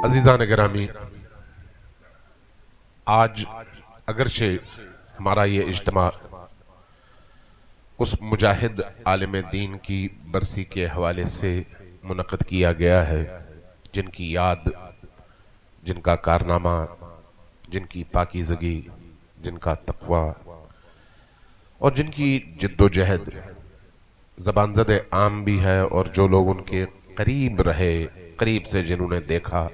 عزیزان گرامی، آج اگرچہ ہمارا یہ اجتماع اس مجاہد عالم دین کی برسی کے حوالے سے منعقد کیا گیا ہے جن کی یاد، جن کا کارنامہ، جن کی پاکیزگی، جن کا تقوی اور جن کی جد و جہد زبان زد عام بھی ہے، اور جو لوگ ان کے قریب رہے، قریب سے جنہوں نے دیکھا،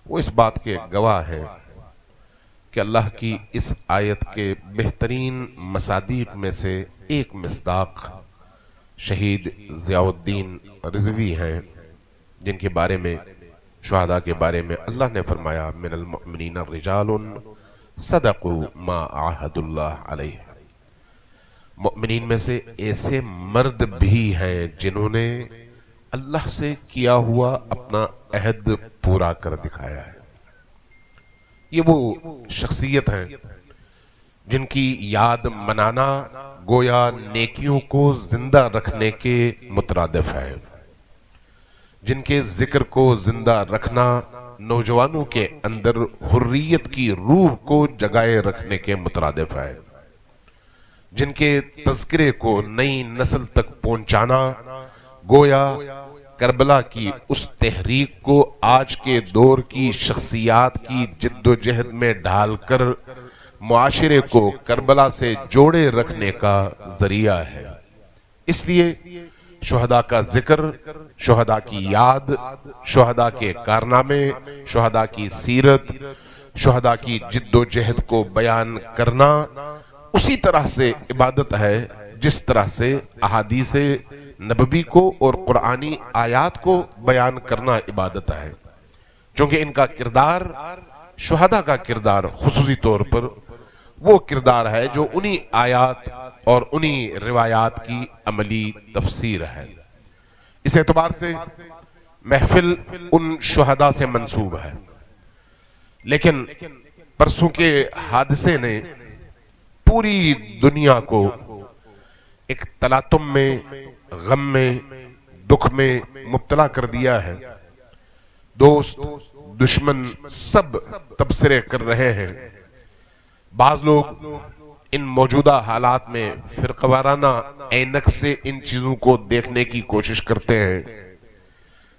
وہ اس بات کے گواہ ہیں کہ اللہ کی اس آیت کے بہترین مصادیق میں سے ایک مصداق شہید ضیاء الدین رضوی ہیں، جن کے بارے میں، شہداء کے بارے میں اللہ نے فرمایا من المؤمنین رجال صدقوا ما عاہدوا اللہ علیہ۔ مؤمنین میں سے ایسے مرد بھی ہیں جنہوں نے اللہ سے کیا ہوا اپنا عہد پورا کر دکھایا ہے۔ یہ وہ شخصیت ہیں جن کی یاد منانا گویا نیکیوں کو زندہ رکھنے کے مترادف ہے، جن کے ذکر کو زندہ رکھنا نوجوانوں کے اندر حریت کی روح کو جگائے رکھنے کے مترادف ہے، جن کے تذکرے کو نئی نسل تک پہنچانا گویا کربلا کی اس تحریک کو آج کے دور کی شخصیات کی جد و جہد میں ڈھال کر معاشرے کو کربلا سے جوڑے رکھنے کا ذریعہ ہے۔ اس لیے شہداء کا ذکر، شہداء کی یاد، شہداء کے کارنامے، شہداء کی سیرت، شہداء کی جد و جہد کو بیان کرنا اسی طرح سے عبادت ہے جس طرح سے احادیث نبوی کو اور قرآنی آیات کو بیان کرنا عبادت ہے، چونکہ ان کا کردار، شہداء کا کردار خصوصی طور پر وہ کردار ہے جو انہی آیات اور انہی روایات کی عملی تفسیر ہے۔ اس اعتبار سے محفل ان شہداء سے منسوب ہے، لیکن پرسوں کے حادثے نے پوری دنیا کو ایک تلاطم میں، غم میں، دکھ میں مبتلا کر دیا ہے۔ دوست، دشمن سب تبصرے کر رہے ہیں۔ بعض لوگ ان موجودہ حالات میں فرقہ وارانہ اینک سے ان چیزوں کو دیکھنے کی کوشش کرتے ہیں،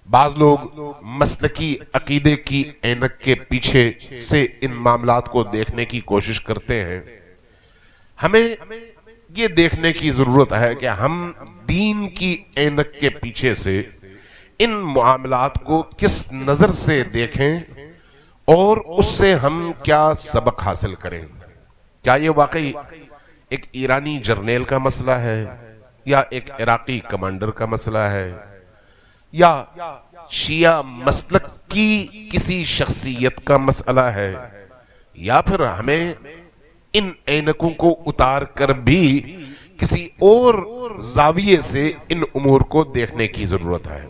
بعض لوگ مسلکی عقیدے کی اینک کے پیچھے سے ان معاملات کو دیکھنے کی کوشش کرتے ہیں۔ ہمیں یہ دیکھنے کی ضرورت ہے کہ ہم دین کی اینک کے پیچھے سے ان معاملات کو کس نظر سے دیکھیں اور اس سے ہم کیا سبق حاصل کریں۔ کیا یہ واقعی ایک ایرانی جرنیل کا مسئلہ ہے، یا ایک عراقی کمانڈر کا مسئلہ ہے، یا شیعہ مسلک کی کسی شخصیت کا مسئلہ ہے، یا پھر ہمیں ان اینکوں کو اتار کر بھی کسی اور زاویے سے ان امور کو دیکھنے کی ضرورت ہے؟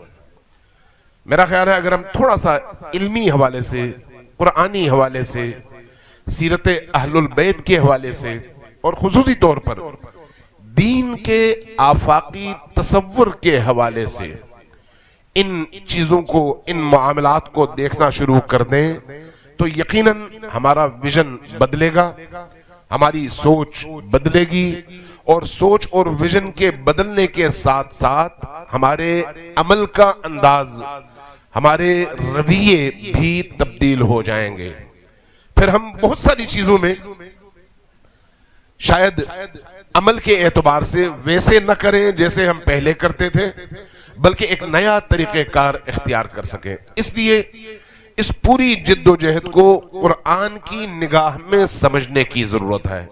میرا خیال ہے اگر ہم تھوڑا سا علمی حوالے سے، قرآنی حوالے سے، سیرت اہل البیت کے حوالے سے، اور خصوصی طور پر دین کے آفاقی تصور کے حوالے سے ان چیزوں کو، ان معاملات کو دیکھنا شروع کر دیں تو یقیناً ہمارا ویژن بدلے گا، ہماری سوچ بدلے گی، اور سوچ اور ویژن کے بدلنے کے ساتھ ساتھ ہمارے عمل کا انداز، ہمارے رویے بھی تبدیل ہو جائیں گے۔ پھر ہم بہت ساری چیزوں میں شاید عمل کے اعتبار سے ویسے نہ کریں جیسے ہم پہلے کرتے تھے، بلکہ ایک نیا طریقہ کار اختیار کر سکیں۔ اس لیے اس پوری جد و جہد کو قرآن کی نگاہ میں سمجھنے کی ضرورت ہے۔